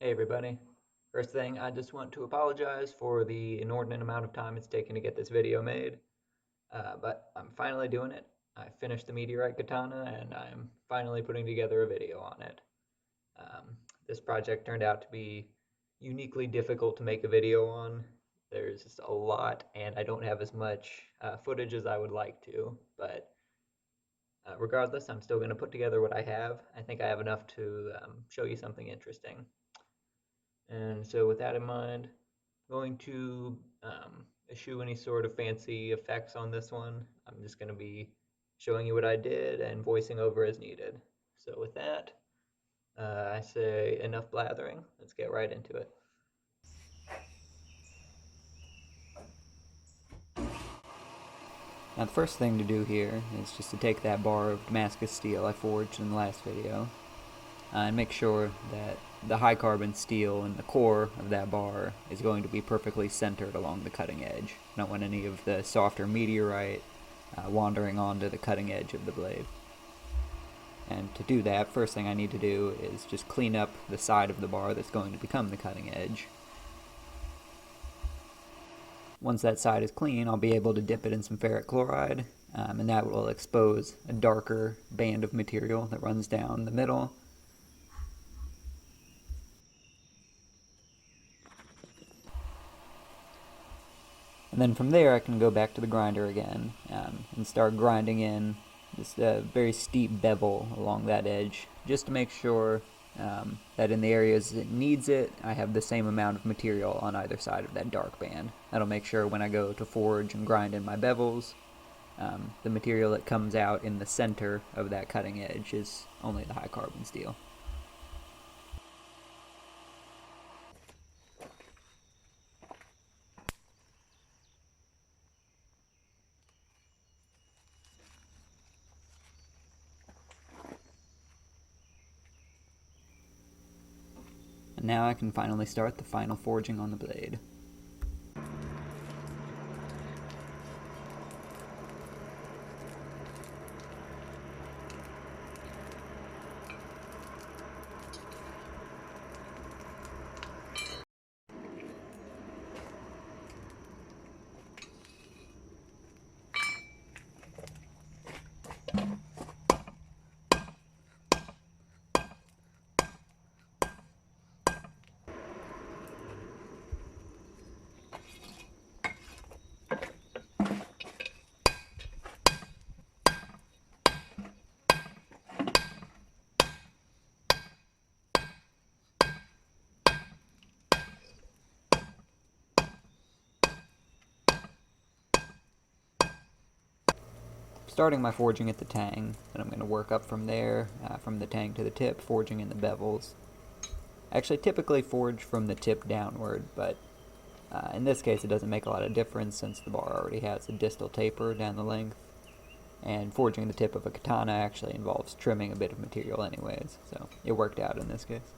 Hey everybody. First thing, I just want to apologize for the inordinate amount of time it's taken to get this video made, but I'm finally doing it. I finished the Meteor Katana and I'm finally putting together a video on it. This project turned out to be uniquely difficult to make a video on. There's just a lot and I don't have as much footage as I would like to, but regardless, I'm still going to put together what I have. I think I have enough to show you something interesting. And so with that in mind, I'm going to eschew any sort of fancy effects on this one. I'm just going to be showing you what I did and voicing over as needed. So with that, I say enough blathering. Let's get right into it. Now the first thing to do here is just to take that bar of damascus steel I forged in the last video and make sure that the high carbon steel in the core of that bar is going to be perfectly centered along the cutting edge. I don't want any of the softer meteorite wandering onto the cutting edge of the blade. And to do that, first thing I need to do is just clean up the side of the bar that's going to become the cutting edge. Once that side is clean, I'll be able to dip it in some ferric chloride, and that will expose a darker band of material that runs down the middle. And then from there I can go back to the grinder again and start grinding in just a very steep bevel along that edge, just to make sure that in the areas it needs it, I have the same amount of material on either side of that dark band. That'll make sure when I go to forge and grind in my bevels, the material that comes out in the center of that cutting edge is only the high carbon steel. And now I can finally start the final forging on the blade. Starting my forging at the tang, and I'm going to work up from there, from the tang to the tip, forging in the bevels. I actually typically forge from the tip downward, but in this case it doesn't make a lot of difference since the bar already has a distal taper down the length, and forging the tip of a katana actually involves trimming a bit of material anyways, so it worked out in this case.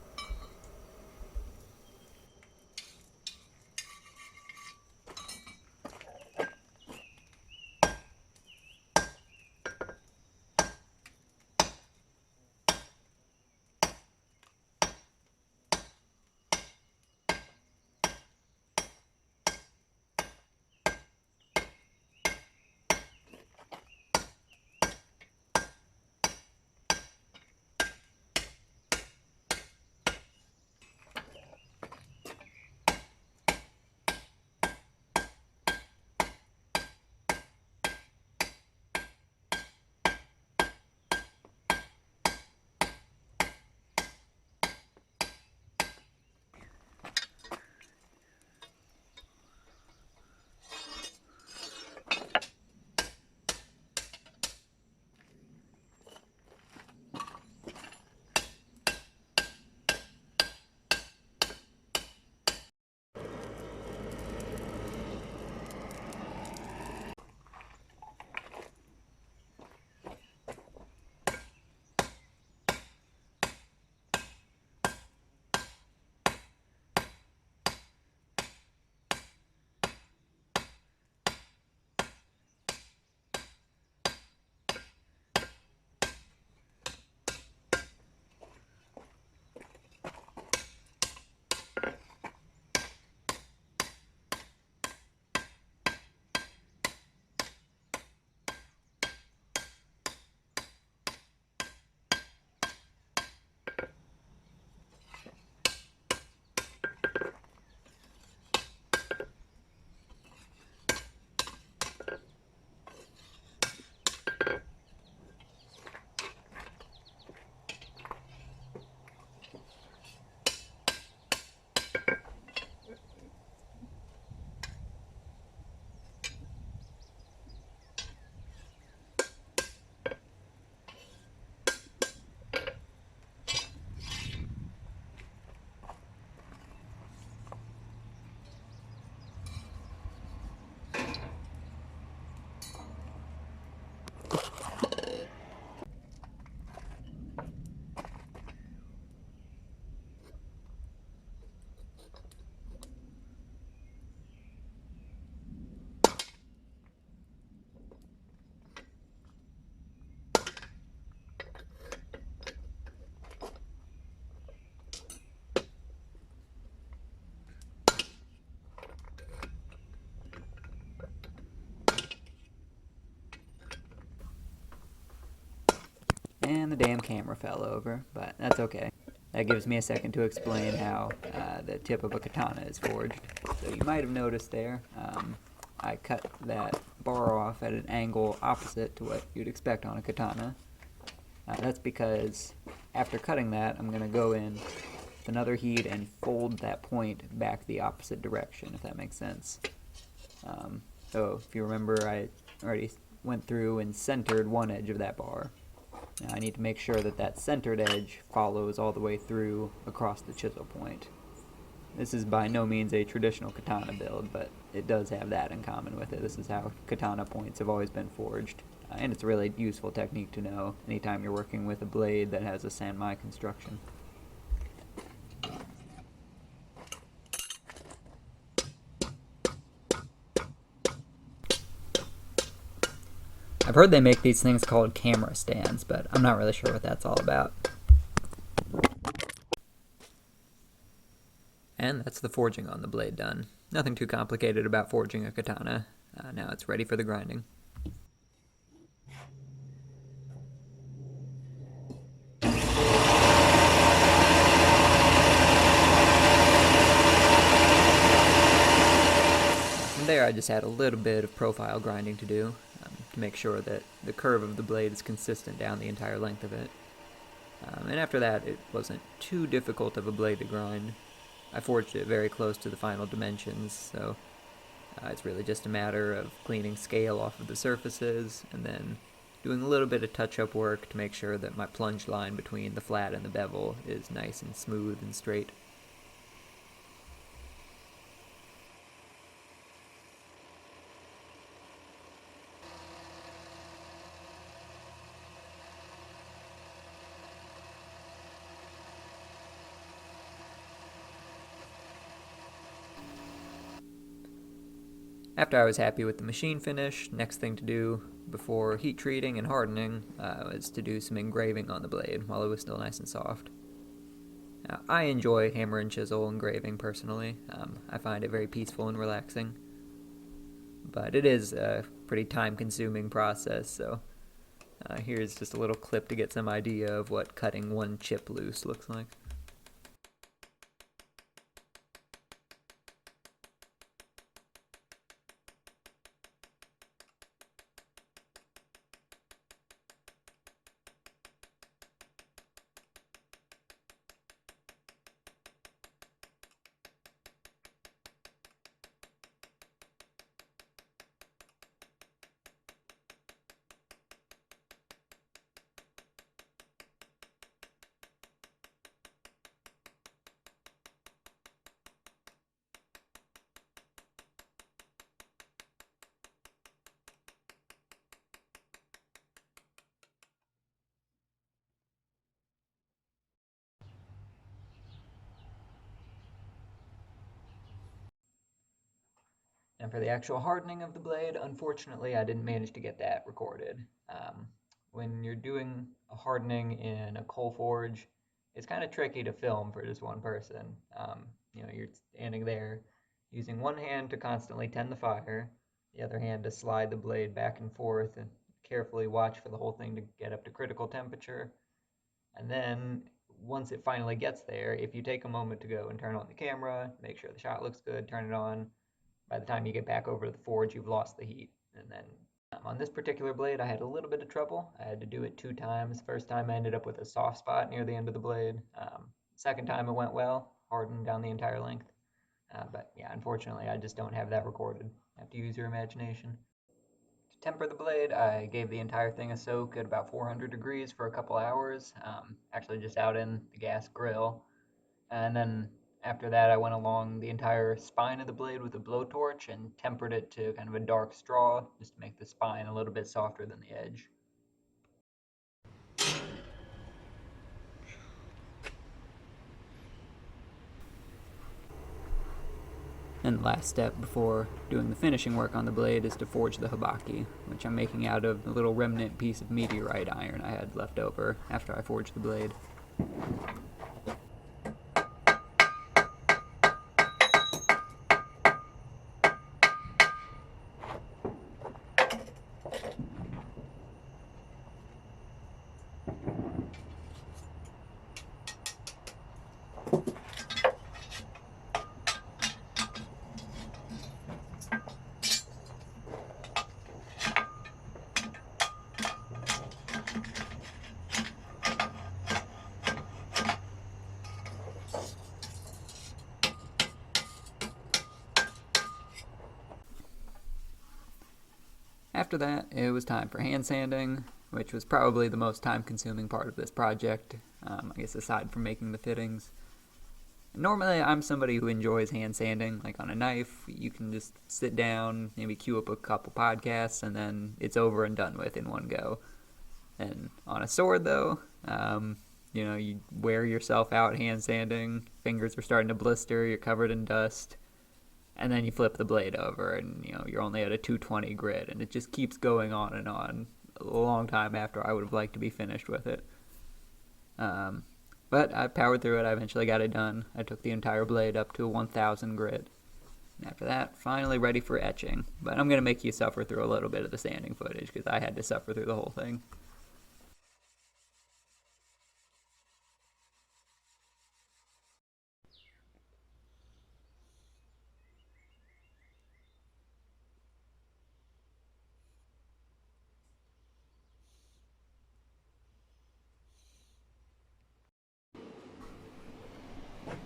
And the damn camera fell over, but that's okay. That gives me a second to explain how the tip of a katana is forged. So you might have noticed there, I cut that bar off at an angle opposite to what you'd expect on a katana. That's because after cutting that, I'm going to go in with another heat and fold that point back the opposite direction, if that makes sense. So if you remember, I already went through and centered one edge of that bar. Now I need to make sure that that centered edge follows all the way through across the chisel point. This is by no means a traditional katana build, but it does have that in common with it. This is how katana points have always been forged. And it's a really useful technique to know anytime you're working with a blade that has a sanmai construction. I've heard they make these things called camera stands, but I'm not really sure what that's all about. And that's the forging on the blade done. Nothing too complicated about forging a katana. Now it's ready for the grinding. From there I just had a little bit of profile grinding to do to make sure that the curve of the blade is consistent down the entire length of it. And after that, it wasn't too difficult of a blade to grind. I forged it very close to the final dimensions, so it's really just a matter of cleaning scale off of the surfaces and then doing a little bit of touch-up work to make sure that my plunge line between the flat and the bevel is nice and smooth and straight. After I was happy with the machine finish, next thing to do before heat treating and hardening was to do some engraving on the blade while it was still nice and soft. Now, I enjoy hammer and chisel engraving personally. I find it very peaceful and relaxing. But it is a pretty time-consuming process, so here's just a little clip to get some idea of what cutting one chip loose looks like. And for the actual hardening of the blade, unfortunately, I didn't manage to get that recorded. When you're doing a hardening in a coal forge, it's kind of tricky to film for just one person. You're standing there using one hand to constantly tend the fire, the other hand to slide the blade back and forth and carefully watch for the whole thing to get up to critical temperature. And then once it finally gets there, if you take a moment to go and turn on the camera, make sure the shot looks good, turn it on, by the time you get back over to the forge, you've lost the heat. And then on this particular blade, I had a little bit of trouble. I had to do it 2 times. First time I ended up with a soft spot near the end of the blade. Second time it went well, hardened down the entire length. But yeah, unfortunately, I just don't have that recorded. You have to use your imagination. To temper the blade, I gave the entire thing a soak at about 400 degrees for a couple hours, actually just out in the gas grill. And then after that, I went along the entire spine of the blade with a blowtorch and tempered it to kind of a dark straw, just to make the spine a little bit softer than the edge. And the last step before doing the finishing work on the blade is to forge the habaki, which I'm making out of a little remnant piece of meteorite iron I had left over after I forged the blade. After that, it was time for hand sanding, which was probably the most time-consuming part of this project, I guess aside from making the fittings. Normally, I'm somebody who enjoys hand sanding. Like on a knife, you can just sit down, maybe queue up a couple podcasts, and then it's over and done with in one go. And on a sword, though, you wear yourself out hand sanding, fingers are starting to blister, you're covered in dust, and then you flip the blade over, and you're only at a 220 grit, and it just keeps going on a long time after I would have liked to be finished with it. But I powered through it. I eventually got it done. I took the entire blade up to a 1000 grit. And after that, finally ready for etching. But I'm going to make you suffer through a little bit of the sanding footage because I had to suffer through the whole thing.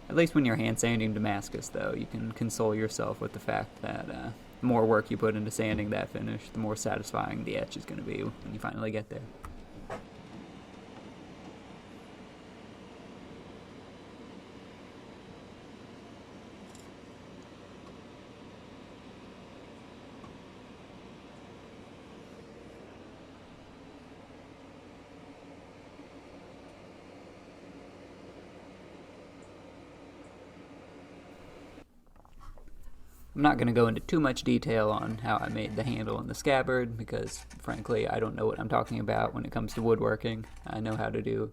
At least when you're hand sanding Damascus, though, you can console yourself with the fact that the more work you put into sanding that finish, the more satisfying the etch is going to be when you finally get there. I'm not going to go into too much detail on how I made the handle and the scabbard because, frankly, I don't know what I'm talking about when it comes to woodworking. I know how to do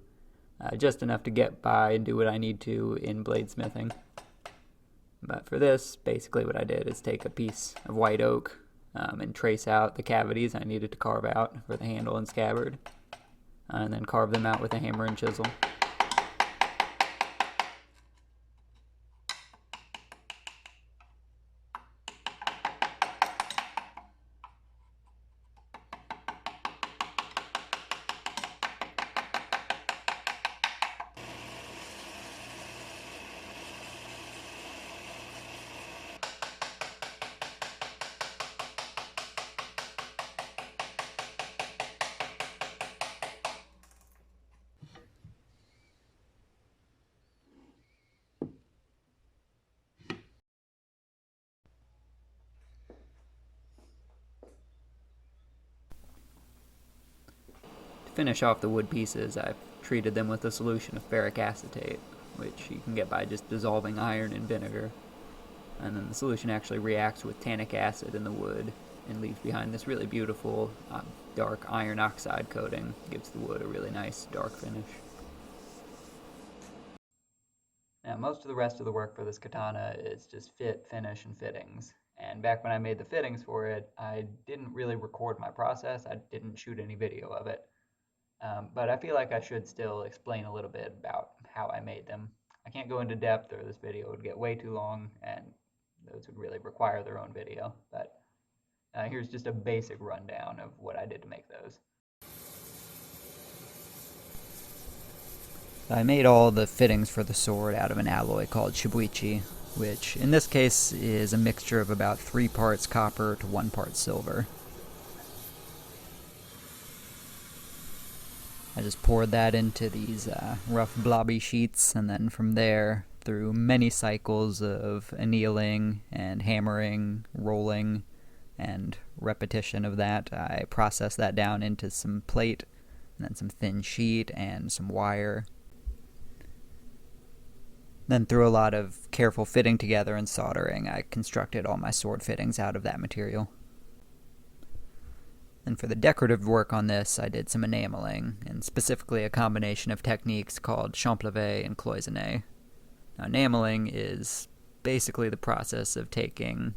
just enough to get by and do what I need to in bladesmithing. But for this, basically what I did is take a piece of white oak and trace out the cavities I needed to carve out for the handle and scabbard, and then carve them out with a hammer and chisel. To finish off the wood pieces, I've treated them with a solution of ferric acetate, which you can get by just dissolving iron in vinegar. And then the solution actually reacts with tannic acid in the wood and leaves behind this really beautiful dark iron oxide coating. Gives the wood a really nice dark finish. Most of the rest of the work for this katana is just fit, finish, and fittings. And back when I made the fittings for it, I didn't really record my process. I didn't shoot any video of it. But I feel like I should still explain a little bit about how I made them. I can't go into depth or this video would get way too long and those would really require their own video. But here's just a basic rundown of what I did to make those. I made all the fittings for the sword out of an alloy called shibuichi, which in this case is a mixture of about 3 parts copper to 1 part silver. I just poured that into these rough blobby sheets, and then from there, through many cycles of annealing and hammering, rolling, and repetition of that, I processed that down into some plate, and then some thin sheet, and some wire. Then through a lot of careful fitting together and soldering, I constructed all my sword fittings out of that material. And for the decorative work on this, I did some enameling, and specifically a combination of techniques called champlevé and cloisonné. Now, enameling is basically the process of taking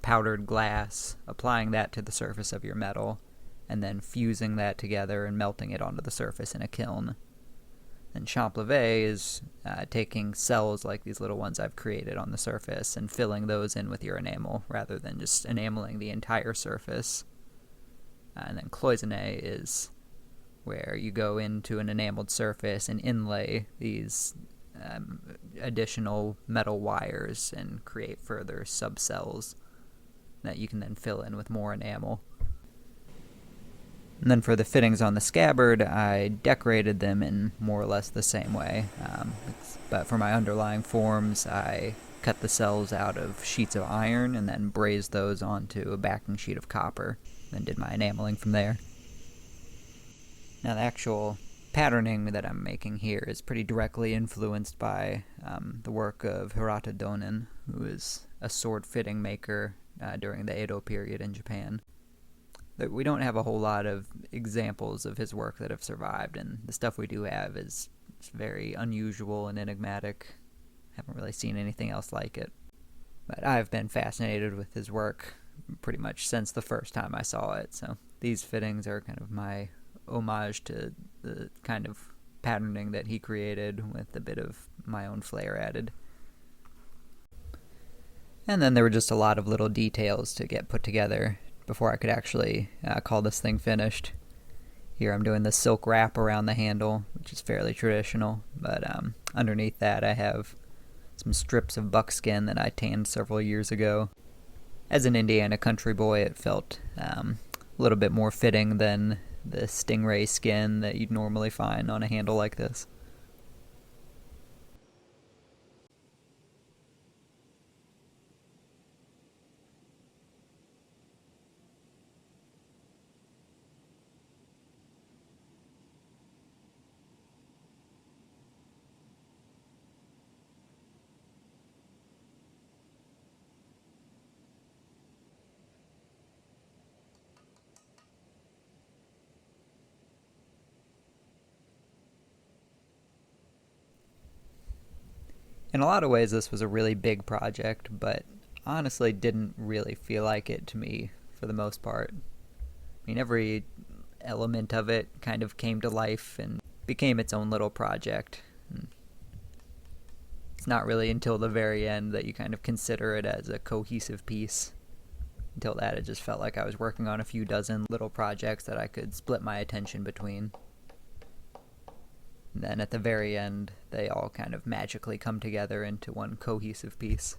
powdered glass, applying that to the surface of your metal, and then fusing that together and melting it onto the surface in a kiln. And champlevé is taking cells like these little ones I've created on the surface and filling those in with your enamel rather than just enameling the entire surface. And then cloisonné is where you go into an enameled surface and inlay these additional metal wires and create further subcells that you can then fill in with more enamel. And then for the fittings on the scabbard, I decorated them in more or less the same way. But for my underlying forms, I cut the cells out of sheets of iron and then brazed those onto a backing sheet of copper. Then did my enameling from there. Now the actual patterning that I'm making here is pretty directly influenced by the work of Hirata Donin, who is a sword fitting maker during the Edo period in Japan. We don't have a whole lot of examples of his work that have survived, and the stuff we do have is very unusual and enigmatic. Haven't really seen anything else like it. But I've been fascinated with his work pretty much since the first time I saw it, so these fittings are kind of my homage to the kind of patterning that he created with a bit of my own flair added. And then there were just a lot of little details to get put together before I could actually call this thing finished. Here I'm doing the silk wrap around the handle, which is fairly traditional, but underneath that I have some strips of buckskin that I tanned several years ago. As an Indiana country boy, it felt a little bit more fitting than the stingray skin that you'd normally find on a handle like this. In a lot of ways, this was a really big project, but honestly didn't really feel like it to me for the most part. I mean, every element of it kind of came to life and became its own little project. And it's not really until the very end that you kind of consider it as a cohesive piece. Until that, it just felt like I was working on a few dozen little projects that I could split my attention between. And then at the very end, they all kind of magically come together into one cohesive piece.